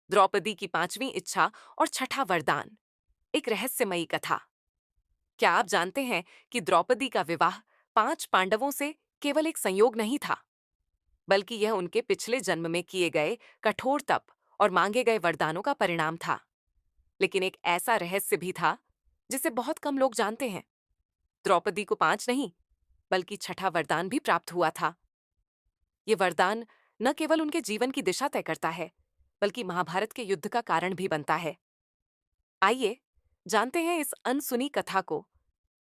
द्रौपदी की पांचवी इच्छा और छठा वरदान। एक रहस्यमयी कथा। क्या आप जानते हैं कि द्रौपदी का विवाह पांच पांडवों से केवल एक संयोग नहीं था, बल्कि यह उनके पिछले जन्म में किए गए कठोर तप और मांगे गए वरदानों का परिणाम था। लेकिन एक ऐसा रहस्य भी था जिसे बहुत कम लोग जानते हैं। द्रौपदी को पांच नहीं, बल्कि छठा वरदान भी प्राप्त हुआ था। ये वरदान न केवल उनके जीवन की दिशा तय करता है, बल्कि महाभारत के युद्ध का कारण भी बनता है। आइए जानते हैं इस अनसुनी कथा को।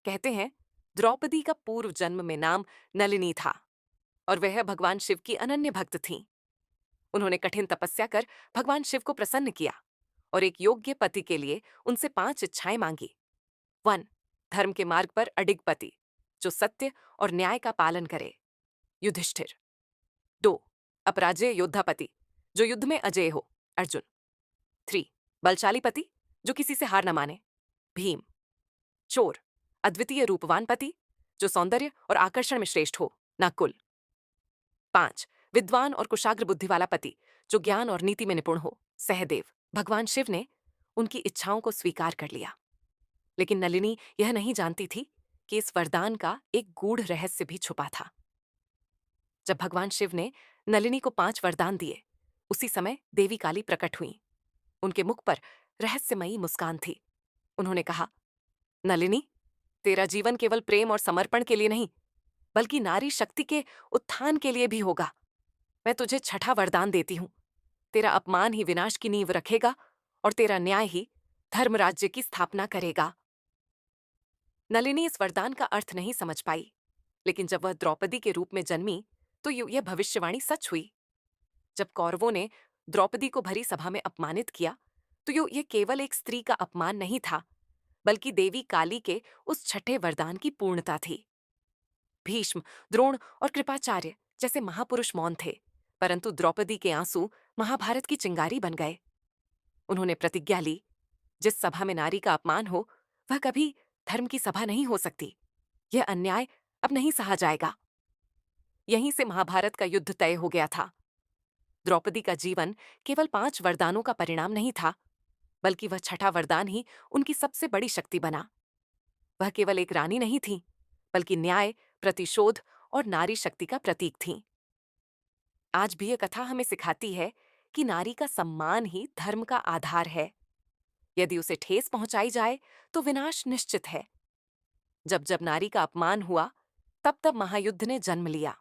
कहते हैं द्रौपदी का पूर्व जन्म में नाम नलिनी था और वह भगवान शिव की अनन्य भक्त थीं। उन्होंने कठिन तपस्या कर भगवान शिव को प्रसन्न किया और एक योग्य पति के लिए उनसे पांच इच्छाएं मांगी। 1. धर्म के मार्ग पर अडिग पति, जो सत्य और न्याय का पालन करे, युधिष्ठिर। 2. अपराजेय योद्धापति, जो युद्ध में अजेय हो, अर्जुन। 3. बलशाली पति, जो किसी से हार न माने, भीम। चोर, अद्वितीय रूपवान पति, जो सौंदर्य और आकर्षण में श्रेष्ठ हो, नकुल। 5. विद्वान और कुशाग्र बुद्धि वाला पति, जो ज्ञान और नीति में निपुण हो, सहदेव। भगवान शिव ने उनकी इच्छाओं को स्वीकार कर लिया, लेकिन नलिनी यह नहीं जानती थी कि इस वरदान का एक गूढ़ रहस्य भी छुपा था। जब भगवान शिव ने नलिनी को 5 वरदान दिए, उसी समय देवी काली प्रकट हुई। उनके मुख पर रहस्यमयी मुस्कान थी। उन्होंने कहा, नलिनी, तेरा जीवन केवल प्रेम और समर्पण के लिए नहीं, बल्कि नारी शक्ति के उत्थान के लिए भी होगा। मैं तुझे छठा वरदान देती हूं। तेरा अपमान ही विनाश की नींव रखेगा और तेरा न्याय ही धर्म राज्य की स्थापना करेगा। नलिनी इस वरदान का अर्थ नहीं समझ पाई, लेकिन जब वह द्रौपदी के रूप में जन्मी तो यह भविष्यवाणी सच हुई। जब कौरवों ने द्रौपदी को भरी सभा में अपमानित किया, तो यह केवल एक स्त्री का अपमान नहीं था, बल्कि देवी काली के उस छठे वरदान की पूर्णता थी। भीष्म, द्रोण और कृपाचार्य जैसे महापुरुष मौन थे, परंतु द्रौपदी के आंसू महाभारत की चिंगारी बन गए। उन्होंने प्रतिज्ञा ली, जिस सभा में नारी का अपमान हो, वह कभी धर्म की सभा नहीं हो सकती। यह अन्याय अब नहीं सहा जाएगा। यहीं से महाभारत का युद्ध तय हो गया था। द्रौपदी का जीवन केवल 5 वरदानों का परिणाम नहीं था, बल्कि वह छठा वरदान ही उनकी सबसे बड़ी शक्ति बना। वह केवल एक रानी नहीं थी, बल्कि न्याय, प्रतिशोध और नारी शक्ति का प्रतीक थीं। आज भी यह कथा हमें सिखाती है कि नारी का सम्मान ही धर्म का आधार है। यदि उसे ठेस पहुंचाई जाए तो विनाश निश्चित है। जब जब नारी का अपमान हुआ, तब तब महायुद्ध ने जन्म लिया।